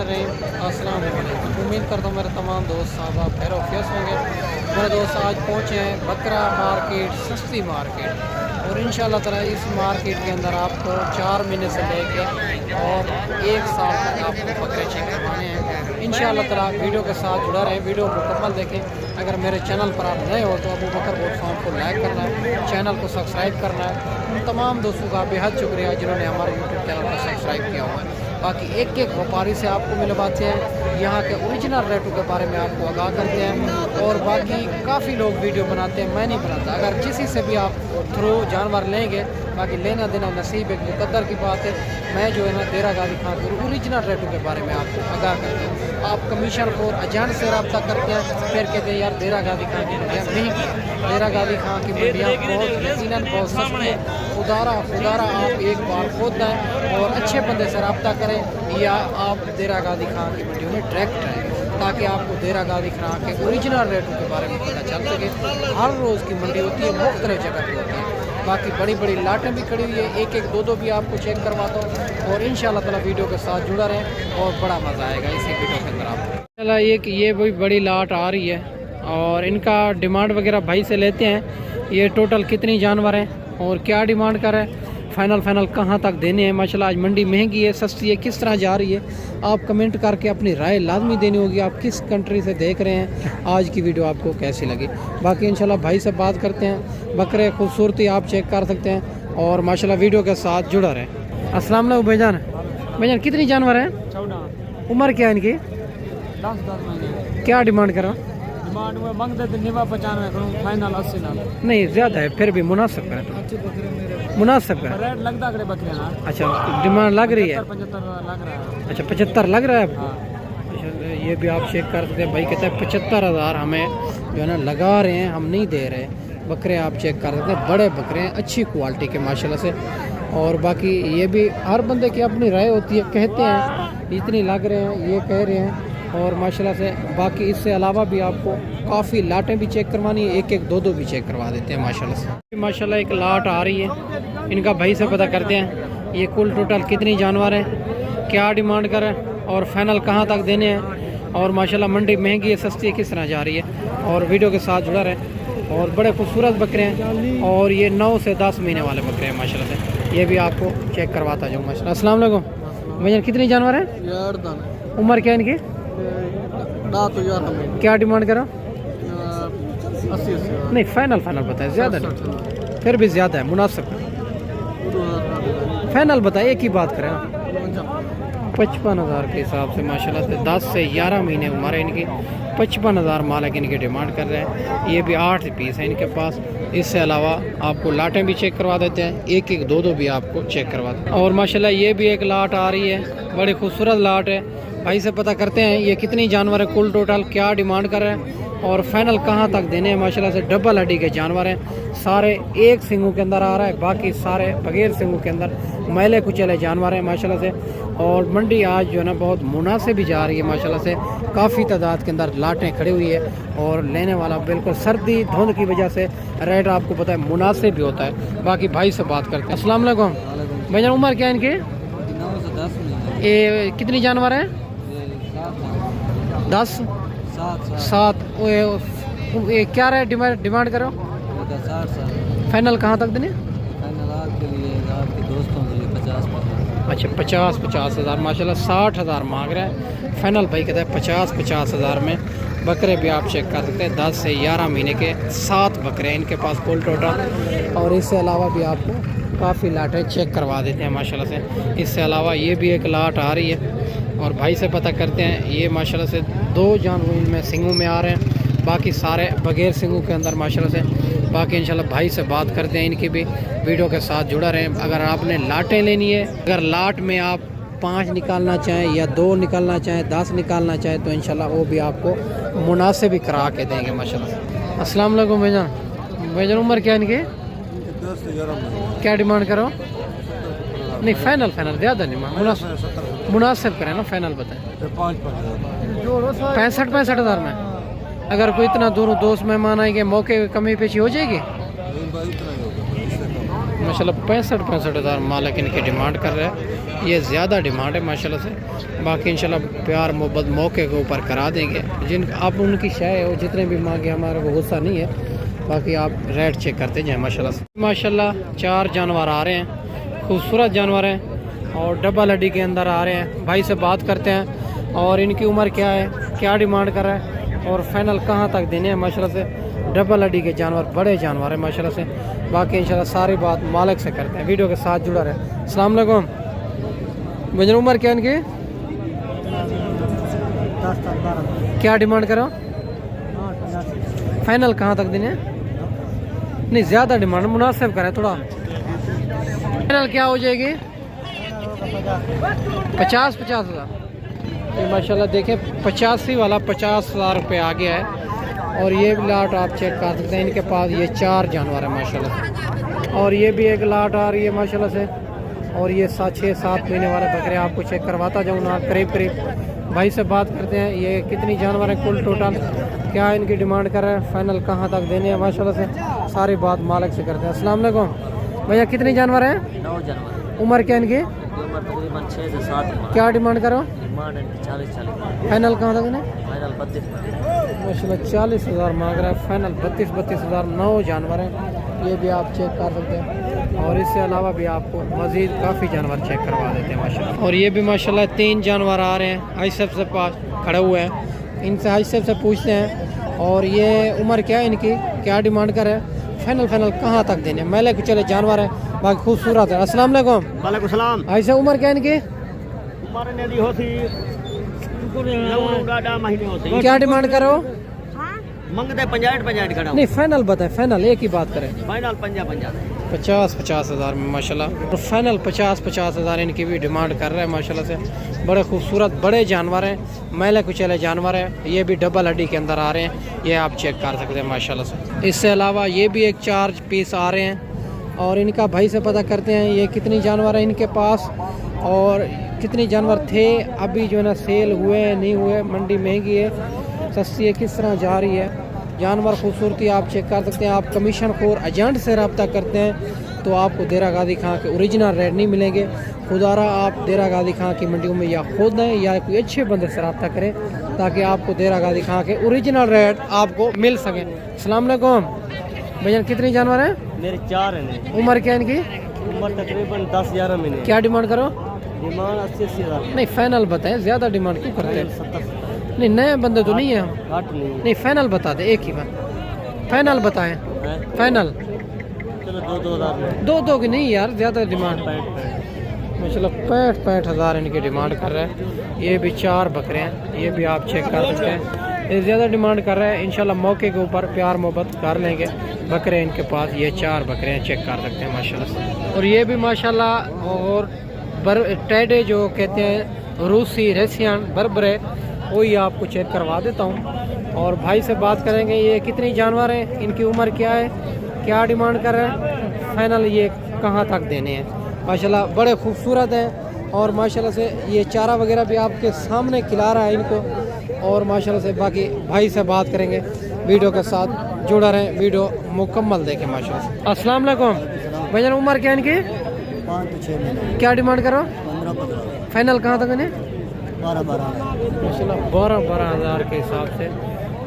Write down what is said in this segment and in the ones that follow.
बिस्मिल्लाहिर्रहमानिर्रहीम। अस्सलाम वालेकुम। उम्मीद करता हूँ मेरे तमाम दोस्त साहब खैर ऑफियस होंगे। मेरे दोस्त आज पहुँचे हैं बकरा मार्केट, सस्ती मार्केट, और इंशाल्लाह ताला इस मार्केट के अंदर आपको 4 महीने से लेके और 1 साल तक आपको बकरे चेक करवाने हैं। इंशाल्लाह ताला वीडियो के साथ जुड़ा रहें, वीडियो मुकम्मल देखें। अगर मेरे चैनल पर आप नए हो तो अबू बकर गोट फार्म को लाइक करना है, चैनल को सब्सक्राइब करना है। उन तमाम दोस्तों का बेहद शुक्रिया जिन्होंने हमारे यूट्यूब चैनल को सब्सक्राइब किया हुआ है। बाकी एक एक व्यापारी से आपको मिलवाते हैं, यहाँ के ओरिजिनल रेटों के बारे में आपको आगाह करते हैं। और बाकी काफ़ी लोग वीडियो बनाते हैं, मैं नहीं बनाता। अगर किसी से भी आप थ्रू जानवर लेंगे, बाकी लेना देना नसीब एक मुकद्दर की बात है। मैं जो है ना देरा गादी खां के ओरिजिनल रेटों के बारे में आपको आगाह करते हैं। आप कमीशन और एजेंट से रब्ता करते हैं, फिर कहते हैं यार देरा गादी खां की मंडियाँ महंगी। देरा गादी खां की मंडियाँ बहुत यकीनन बहुत सस्ती है। खुदारा आप एक बार खुद आएँ और अच्छे बंदे से रब्ता करें, या आप देरा गादी खां की मंडियों में डायरेक्ट आएँ, ताकि आपको देरा गादी खां के ओरिजिनल रेटों के बारे में पता चल सके। हर रोज़ की मंडी होती है, मुख्तलिफ जगह पर होती है। बाकी बड़ी बड़ी लाटें भी खड़ी हुई है, एक एक दो भी आपको चेक करवाता हूँ। और इंशाल्लाह ताला वीडियो के साथ जुड़ा रहें और बड़ा मज़ा आएगा इसी वीडियो के अंदर आपको। चला ये भी बड़ी लाट आ रही है और इनका डिमांड वगैरह भाई से लेते हैं। ये टोटल कितनी जानवर हैं और क्या डिमांड कर रहे हैं, फाइनल कहाँ तक देने हैं। माशाल्लाह आज मंडी महंगी है सस्ती है, किस तरह जा रही है, आप कमेंट करके अपनी राय लाजमी देनी होगी। आप किस कंट्री से देख रहे हैं, आज की वीडियो आपको कैसी लगी। बाकी इंशाल्लाह भाई से बात करते हैं। बकरे खूबसूरती आप चेक कर सकते हैं और माशाल्लाह वीडियो के साथ जुड़ा रहें। अस्सलाम वालेकुम भाईजान कितनी जानवर हैं? 14। उम्र क्या है इनकी? 10 महीने। क्या डिमांड करो? डिमांड में मांगते थे 95 करूँ, फाइनल 80 ना। नहीं ज़्यादा है, फिर भी मुनासिब करें, अच्छे बकरे मेरे मुनासिब करें। रेट लगता करे बकरे ना। अच्छा डिमांड लग रही है? 75 लग रहा है। अच्छा 75 लग रहा है आपको? हाँ। अच्छा ये भी आप चेक कर सकते हैं। भाई कहते हैं 75,000 हमें जो है ना लगा रहे हैं, हम नहीं दे रहे। बकरे आप चेक कर सकते हैं, बड़े बकरे हैं, अच्छी क्वालिटी के माशाल्लाह से। और बाकी ये भी हर बंदे की अपनी राय होती है, कहते हैं इतनी लग रहे हैं, ये कह रहे हैं। और माशाल्लाह से बाकी इससे अलावा भी आपको काफ़ी लाटें भी चेक करवानी है, एक एक दो भी चेक करवा देते हैं माशाल्लाह से। माशाल्लाह एक लाट आ रही है, इनका भाई से पता करते हैं ये कुल टोटल कितनी जानवर हैं, क्या डिमांड करें और फाइनल कहाँ तक देने हैं। और माशाल्लाह मंडी महंगी है सस्ती है, किस तरह जा रही है। और वीडियो के साथ जुड़ा रहे। और बड़े खूबसूरत बकरे हैं और ये 9 से 10 महीने वाले बकरे हैं माशाल्लाह से। ये भी आपको चेक करवाता जाऊँ माशाल्लाह। अस्सलाम वालेकुम भैया, कितनी जानवर हैं? उम्र क्या है इनकी? क्या डिमांड करो? 80। नहीं फाइनल बताए, ज़्यादा नहीं, फिर भी ज़्यादा है, मुनासिब फाइनल बताए, एक ही बात करें। 55,000 के हिसाब से माशाल्लाह से 10 से 11 महीने उम्र है इनकी। 55,000 मालिक इनकी डिमांड कर रहे हैं। ये भी 8 पीस है इनके पास। इससे अलावा आपको लाटें भी चेक करवा देते हैं, एक एक दो भी आपको चेक करवा देते हैं। और माशाल्लाह ये भी एक लाट आ रही है, बड़ी खूबसूरत लाट है। भाई से पता करते हैं ये कितनी जानवर है, कुल टोटल क्या डिमांड कर रहे हैं और फाइनल कहाँ तक देने हैं। माशाल्लाह से डबल हड्डी के जानवर हैं, सारे एक सिंगों के अंदर आ रहा है, बाकी सारे बगैर सिंगों के अंदर मैले कुचले जानवर हैं माशाल्लाह से। और मंडी आज जो है ना बहुत मुनासिब भी जा रही है माशाल्लाह से। काफ़ी तादाद के अंदर लाटें खड़ी हुई है और लेने वाला बिल्कुल सर्दी धुंध की वजह से रेट आपको पता है मुनासिब भी होता है। बाकी भाई से बात करते हैं। अस्सलाम वालेकुम भैया, उम्र क्या है इनकी? 9 से 10 महीने। ये कितनी जानवर हैं? 10 7। ये क्या रहे डिमांड करो? 60। फाइनल कहाँ तक देने? फाइनल आपके लिए, आपके दोस्तों के लिए 50। अच्छा 50,000 माशाल्लाह 60,000 मांग रहे हैं। फाइनल भाई कहता है 50,000 में। बकरे भी आप चेक कर सकते हैं, 10 से 11 महीने के 7 बकरे हैं इनके पास कुल टोटल। और इससे अलावा भी आपको काफ़ी लाटें चेक करवा देते हैं माशाल्लाह से। इससे अलावा ये भी एक लाट आ रही है और भाई से पता करते हैं। ये माशाल्लाह से 2 जानवर इनमें सिंगों में आ रहे हैं, बाकी सारे बगैर सिंगों के अंदर माशाल्लाह से। बाकी इंशाल्लाह भाई से बात करते हैं, इनकी भी वीडियो के साथ जुड़ा रहें। अगर आपने लाटें लेनी है, अगर लाट में आप 5 निकालना चाहें या 2 निकालना चाहें, 10 निकालना चाहें, तो इंशाल्लाह वो भी आपको मुनासिब ही करा के देंगे माशाल्लाह। अस्सलाम वालेकुम भाईजान, उम्र क्या है इनकी? 10 से 11। क्या डिमांड करो? नहीं फाइनल ज़्यादा नहीं, मुनासिब करें ना, फाइनल बताएं। 65,000 में। अगर कोई इतना दूर दोस्त मेहमान आएंगे, मौके कमी पेशी हो जाएगी माशाल्लाह। 65,000 मालिक इनकी डिमांड कर रहे हैं। ये ज़्यादा डिमांड है माशाल्लाह से। बाकी इंशाल्लाह प्यार मोहब्बत मौके के ऊपर करा देंगे। जिन आप उनकी शय हो जितने भी मांगे हमारे को गुस्सा नहीं है। बाकी आप रेट चेक करते जाएँ माशाल्लाह से। माशाल्लाह 4 जानवर आ रहे हैं, खूबसूरत जानवर हैं और डबल हड्डी के अंदर आ रहे हैं। भाई से बात करते हैं और इनकी उम्र क्या है, क्या डिमांड कर रहा है और फाइनल कहाँ तक देने हैं माशाल्लाह से। डबल हड्डी के जानवर, बड़े जानवर हैं माशाल्लाह से। बाकी इंशाल्लाह सारी बात मालिक से करते हैं। वीडियो के साथ जुड़ा रहे। अस्सलाम वालेकुम भजन, उम्र क्या इनकी, क्या डिमांड करो, फाइनल कहाँ तक देने? नहीं ज़्यादा डिमांड, मुनासिब करें थोड़ा। फाइनल क्या हो जाएगी? 50 हज़ार। ये माशाल्लाह देखें 85 वाला 50,000 रुपये आ गया है। और ये भी लाट आप चेक कर सकते हैं। इनके पास ये 4 जानवर है माशाल्लाह। और ये भी एक लाट आ रही है माशाल्लाह से। और ये 6-7 महीने वाले बकरे आपको चेक करवाता जाऊँ ना करीब करीब। भाई से बात करते हैं ये कितनी जानवर है कुल टोटल, क्या इनकी डिमांड कर रहे हैं, फाइनल कहाँ तक देने हैं माशाल्लाह से। सारी बात मालिक से करते हैं। अस्सलाम वालेकुम भैया, कितनी जानवर हैं? 9 जानवर। उम्र क्या इनकी? उम्र तकरीबन 6 से 7। क्या डिमांड करो? डिमांड 40। फाइनल कहाँ तक देने? फाइनल 32। माशाल्लाह 40,000 मांग रहा है, फाइनल 32,000। 9 जानवर हैं, ये भी आप चेक कर सकते हैं। और इससे अलावा भी आपको मज़ीद काफ़ी जानवर चेक करवा देते हैं माशाल्लाह। और ये भी माशाल्लाह 3 जानवर आ रहे हैं। आइसफ से पास खड़े हुए हैं, इनसे आइसफ से पूछते हैं। और ये उम्र क्या है इनकी, क्या डिमांड कर है, फाइनल कहाँ तक देने? मेले को चले जानवर है, बाकी खूबसूरत है। अस्सलाम वालेकुम। वालेकुम सलाम। ऐसे उम्र क्या इनकी, उम्र ने दी होती 9 महीने होती। क्या डिमांड करो? मंगते 50 खड़ा। नहीं फाइनल बताएं, फाइनल एक ही बात करें। फाइनल 50। 50 हज़ार में माशाल्लाह। और फाइनल 50 हज़ार इनकी भी डिमांड कर रहे हैं माशाल्लाह से। बड़े खूबसूरत बड़े जानवर हैं, मैले कुचले जानवर हैं। ये भी डबल हड्डी के अंदर आ रहे हैं, ये आप चेक कर सकते हैं माशाल्लाह से। इससे अलावा ये भी एक 4 पीस आ रहे हैं। और इनका भाई से पता करते हैं ये कितनी जानवर है इनके पास और कितनी जानवर थे, अभी जो है ना सेल हुए नहीं हुए, मंडी महंगी है सस्ती है, किस तरह जा रही है। जानवर खूबसूरती आप चेक कर सकते हैं। आप कमीशन खोर एजेंट से रब्ता करते हैं तो आपको देरा गाजी खां के ओरिजिनल रेट नहीं मिलेंगे। खुदारा आप देरा गाजी खां की मंडियों में या खुद दें या कोई अच्छे बंदे से रब्ता करें ताकि आपको देरा गाजी खां के ओरिजिनल रेट आपको मिल सकें। अस्सलाम वालेकुम भैया, कितनी जानवर हैं? मेरे 4 हैं। उम्र क्या है इनकी? उम्र तकरीबन 10-11 महीने। क्या डिमांड करो? डिमांड 80 हज़ार। नहीं फाइनल बताएं, ज़्यादा डिमांड क्यों करते हैं? 70। नहीं नए बंदे तो नहीं है। घट नहीं। नहीं फाइनल बता दे, एक ही बार फाइनल बताएं। फाइनल चलो 2-2 दो की नहीं यार, ज़्यादा डिमांड। 65। माशाल्लाह 65 हज़ार इनकी डिमांड कर रहा है। ये भी 4 बकरे हैं, ये भी आप चेक कर सकते हैं। ये ज़्यादा डिमांड कर रहा है, इंशाल्लाह मौके के ऊपर प्यार मोहब्बत कर लेंगे। बकरे इनके पास ये 4 बकरे हैं, चेक कर सकते हैं माशाल्लाह से। और ये भी माशाल्लाह और टेडे जो कहते हैं रूसी रेसियन बरबरे, वही आपको चेक करवा देता हूँ। और भाई से बात करेंगे ये कितनी जानवर हैं, इनकी उम्र क्या है, क्या डिमांड कर रहे हैं, फाइनल ये कहाँ तक देने हैं। माशाल्लाह बड़े खूबसूरत हैं और माशाल्लाह से ये चारा वगैरह भी आपके सामने खिला रहा है इनको। और माशाल्लाह से बाकी भाई से बात करेंगे, वीडियो के साथ जुड़ा रहें, वीडियो मुकम्मल देखें माशाल्लाह से। अस्सलाम वालेकुम भैया, उम्र क्या है इनकी? 5-6 महीने। क्या डिमांड करो? 15-15। फाइनल कहाँ तक इन्हें? 12-12। माशाल्लाह 12 हज़ार के हिसाब से।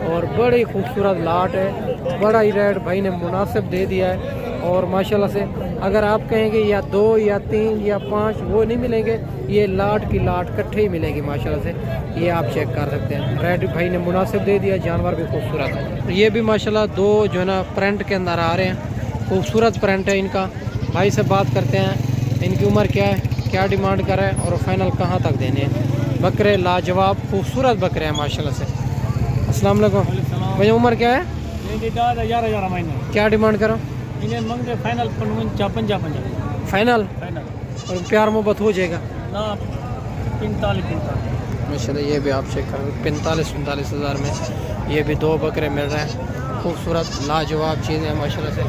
और बड़ी खूबसूरत लाट है, बड़ा ही रेट भाई ने मुनासिब दे दिया है। और माशाल्लाह से अगर आप कहेंगे या 2 या 3 या 5 वो नहीं मिलेंगे, ये लाट की लाट इकट्ठे ही मिलेगी माशाल्लाह से। ये आप चेक कर सकते हैं, रेट भाई ने मुनासिब दे दिया, जानवर भी खूबसूरत है। ये भी माशाल्लाह 2 जो है ना प्रिंट के अंदर आ रहे हैं, खूबसूरत प्रिंट है इनका। भाई से बात करते हैं, इनकी उम्र क्या है, क्या डिमांड कर रहे हैं और फाइनल कहाँ तक देने हैं। बकरे लाजवाब खूबसूरत बकरे हैं माशाल्लाह से। अस्सलाम वालेकुम भैया, उम्र क्या है? 11 महीने। क्या डिमांड करो? इन्हें मंगते फाइनल 55। फाइनल और प्यार मोहब्बत हो जाएगा ना 45। माशाल्लाह। ये भी आप चेक करो 45 हज़ार में ये भी 2 बकरे मिल रहे हैं। खूबसूरत लाजवाब चीज़ें हैं माशाल्लाह से।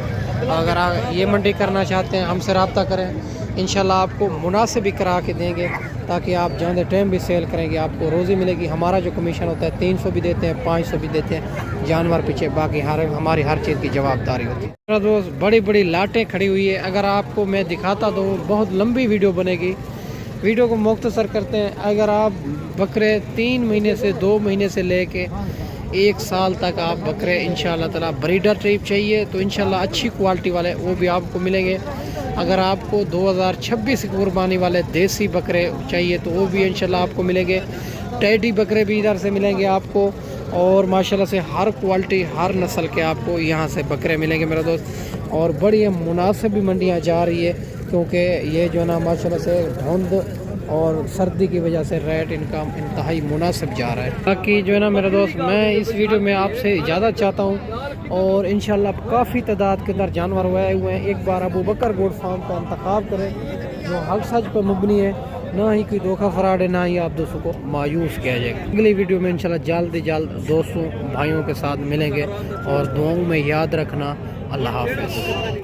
अगर आप ये मंडी करना चाहते हैं हमसे रब्ता करें, इंशाल्लाह आपको मुनासिब ही करा के देंगे ताकि आप जाने टाइम भी सेल करेंगे, आपको रोज़ी मिलेगी। हमारा जो कमीशन होता है 300 भी देते हैं, 500 भी देते हैं जानवर पीछे, बाकी हमारी हर चीज़ की जवाबदारी होती है। मेरा दोस्त बड़ी बड़ी लाटें खड़ी हुई है, अगर आपको मैं दिखाता तो बहुत लंबी वीडियो बनेगी, वीडियो को मुख्तसर करते हैं। अगर आप बकरे 3 महीने से 2 महीने से लेके 1 साल तक आप बकरे इंशाल्लाह ताला ब्रीडर टाइप चाहिए तो इंशाल्लाह अच्छी क्वालिटी वाले वो भी आपको मिलेंगे। अगर आपको 2026 कुर्बानी वाले देसी बकरे चाहिए तो वो भी इंशाल्लाह आपको मिलेंगे। टैडी बकरे भी इधर से मिलेंगे आपको और माशाल्लाह से हर क्वालिटी हर नस्ल के आपको यहाँ से बकरे मिलेंगे मेरा दोस्त। और बड़ी मुनासिब भी मंडियाँ जा रही है क्योंकि ये जो है ना माशाल्लाह से धुंध और सर्दी की वजह से रेट इनका इंतहाई मुनासिब जा रहा है। बाकी जो है ना मेरा दोस्त मैं इस वीडियो में आपसे इजाज़त चाहता हूँ और इंशाल्लाह काफ़ी तादाद के अंदर जानवर आए हुए हैं। एक बार अबू बकर गोट फार्म का इंतखाब करें जो हक सच पर मुबनी है, ना ही कोई धोखा फराड है, ना ही आप दोस्तों को मायूस किया जाएगा। अगली वीडियो में इंशाल्लाह जल्द से जल्द दोस्तों भाइयों के साथ मिलेंगे और दुआओं में याद रखना। अल्लाह हाफ़िज़।